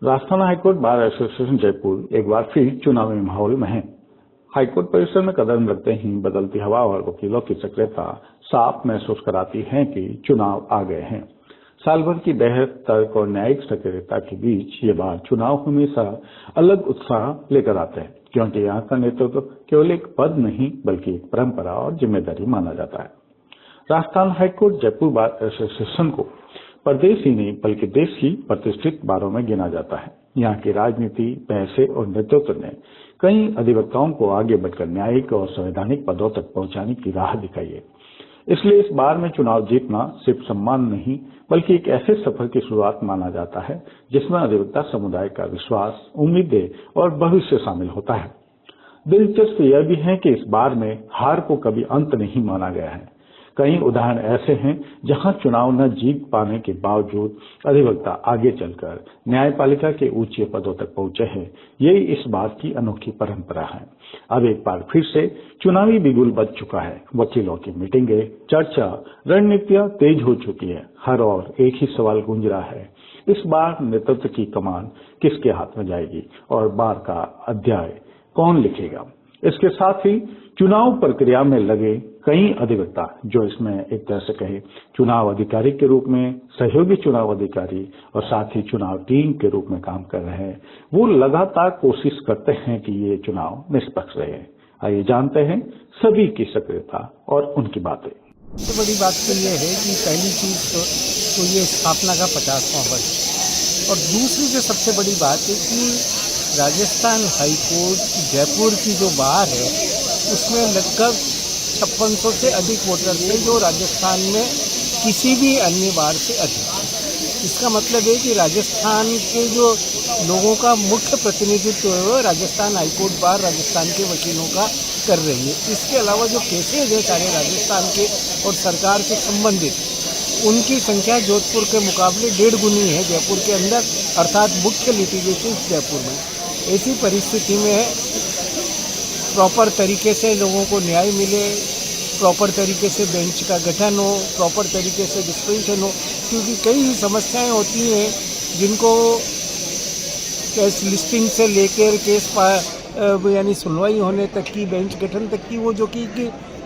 Rajasthan high court bar association Jaipur एक बार फिर चुनावी माहौल में है। हाईकोर्ट परिसर में कदम रखते ही बदलती हवा और वकीलों की सक्रियता साफ महसूस कराती है कि चुनाव आ गए हैं। साल भर की बहस, तर्क और न्यायिक सक्रियता के बीच ये बार चुनाव हमेशा अलग उत्साह लेकर आते हैं, क्योंकि यहाँ का नेतृत्व केवल एक पद नहीं बल्कि एक परंपरा और जिम्मेदारी माना जाता है। Rajasthan high court Jaipur bar association को प्रदेश ही नहीं बल्कि देश की प्रतिष्ठित बारों में गिना जाता है। यहाँ की राजनीति, पैसे और नेतृत्व ने कई अधिवक्ताओं को आगे बढ़कर न्यायिक और संवैधानिक पदों तक पहुंचाने की राह दिखाई है। इसलिए इस बार में चुनाव जीतना सिर्फ सम्मान नहीं बल्कि एक ऐसे सफर की शुरुआत माना जाता है जिसमें अधिवक्ता समुदाय का विश्वास, उम्मीदें और भविष्य शामिल होता है। दिलचस्प यह भी है कि इस बार में हार को कभी अंत नहीं माना गया है। कई उदाहरण ऐसे हैं जहां चुनाव न जीत पाने के बावजूद अधिवक्ता आगे चलकर न्यायपालिका के ऊंचे पदों तक पहुंचे हैं। यही इस बार की अनोखी परंपरा है। अब एक बार फिर से चुनावी बिगुल बज चुका है। वकीलों की मीटिंगें, चर्चा, रणनीतियां तेज हो चुकी है। हर ओर एक ही सवाल गूंज रहा है, इस बार नेतृत्व की कमान किसके हाथ में जाएगी और बार का अध्याय कौन लिखेगा। इसके साथ ही चुनाव प्रक्रिया में लगे कई अधिवक्ता, जो इसमें एक तरह से कहे चुनाव अधिकारी के रूप में, सहयोगी चुनाव अधिकारी और साथ ही चुनाव टीम के रूप में काम कर रहे हैं, वो लगातार कोशिश करते हैं कि ये चुनाव निष्पक्ष रहे। आइए जानते हैं सभी की सक्रियता और उनकी बातें। सबसे बड़ी बात तो ये है कि पहली चीज तो ये स्थापना का 50वां वर्ष, और दूसरी जो सबसे बड़ी बात है कि राजस्थान हाईकोर्ट जयपुर की जो बार है उसमें लगभग 5600 से अधिक वोटर थे, जो राजस्थान में किसी भी अन्य बार से अधिक है। इसका मतलब है कि राजस्थान के जो लोगों का मुख्य प्रतिनिधित्व है वो राजस्थान हाईकोर्ट बार राजस्थान के वकीलों का कर रही है। इसके अलावा जो केसेज है सारे राजस्थान के और सरकार से संबंधित, उनकी संख्या जोधपुर के मुकाबले 1.5 गुनी है जयपुर के अंदर, अर्थात मुख्य लिटिगेशन जयपुर में। ऐसी परिस्थिति में प्रॉपर तरीके से लोगों को न्याय मिले, प्रॉपर तरीके से बेंच का गठन हो, प्रॉपर तरीके से डिस्पोजिशन हो, क्योंकि कई समस्याएं होती हैं जिनको केस लिस्टिंग से लेकर केस यानी सुनवाई होने तक की, बेंच गठन तक की, वो जो कि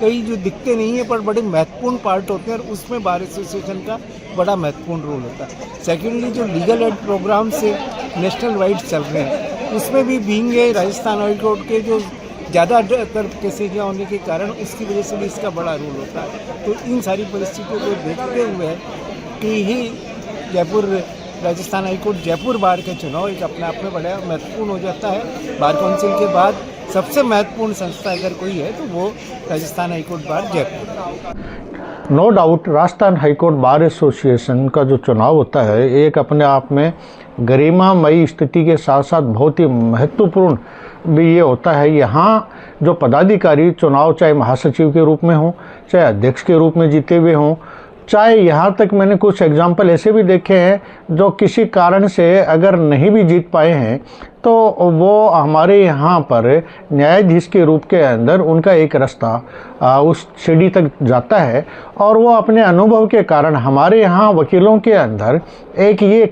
कई जो दिखते नहीं है पर बड़े महत्वपूर्ण पार्ट होते हैं, और उसमें बार एसोसिएशन का बड़ा महत्वपूर्ण रोल होता है। सेकेंडली जो लीगल एड प्रोग्राम से नेशनल वाइड चल रहे हैं, उसमें भी बीइंग राजस्थान हाई कोर्ट के जो ज़्यादातर केसेज होने के कारण उसकी वजह से भी इसका बड़ा रोल होता है। तो इन सारी परिस्थितियों को देखते हुए कि ही जयपुर राजस्थान हाईकोर्ट जयपुर बार के चुनाव एक अपने आप में बड़ा महत्वपूर्ण हो जाता है। बार काउंसिल के बाद सबसे महत्वपूर्ण संस्था अगर कोई है तो वो Rajasthan high court bar Jaipur. No doubt Rajasthan high court bar association का जो चुनाव होता है एक अपने आप में गरिमामयी स्थिति के साथ साथ बहुत ही महत्वपूर्ण भी ये होता है। यहाँ जो पदाधिकारी चुनाव चाहे महासचिव के रूप में हो, चाहे अध्यक्ष के रूप में जीते हुए हों, चाहे यहाँ तक मैंने कुछ एग्जाम्पल ऐसे भी देखे हैं जो किसी कारण से अगर नहीं भी जीत पाए हैं तो वो हमारे यहाँ पर न्यायाधीश के रूप के अंदर उनका एक रास्ता उस सीढ़ी तक जाता है, और वो अपने अनुभव के कारण हमारे यहाँ वकीलों के अंदर एक ये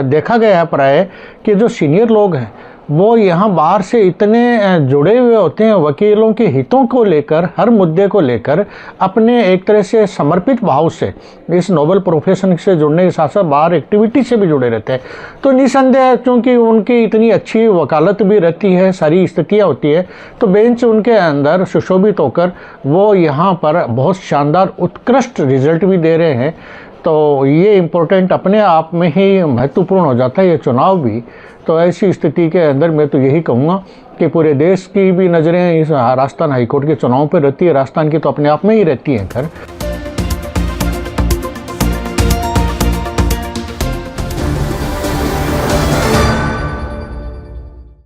देखा गया है प्राय कि जो सीनियर लोग हैं वो यहाँ बाहर से इतने जुड़े हुए होते हैं वकीलों के हितों को लेकर, हर मुद्दे को लेकर अपने एक तरह से समर्पित भाव से इस नोबल प्रोफेशन से जुड़ने के साथ साथ बाहर एक्टिविटी से भी जुड़े रहते हैं। तो निसंदेह क्योंकि उनकी इतनी अच्छी वकालत भी रहती है, सारी स्थितियाँ होती है, तो बेंच उनके अंदर सुशोभित होकर वो यहाँ पर बहुत शानदार उत्कृष्ट रिजल्ट भी दे रहे हैं। तो ये इम्पोर्टेंट अपने आप में ही महत्वपूर्ण हो जाता है ये चुनाव भी। तो ऐसी स्थिति के अंदर मैं तो यही कहूँगा कि पूरे देश की भी नज़रें इस राजस्थान हाईकोर्ट के चुनाव पर रहती है, राजस्थान की तो अपने आप में ही रहती हैं। खैर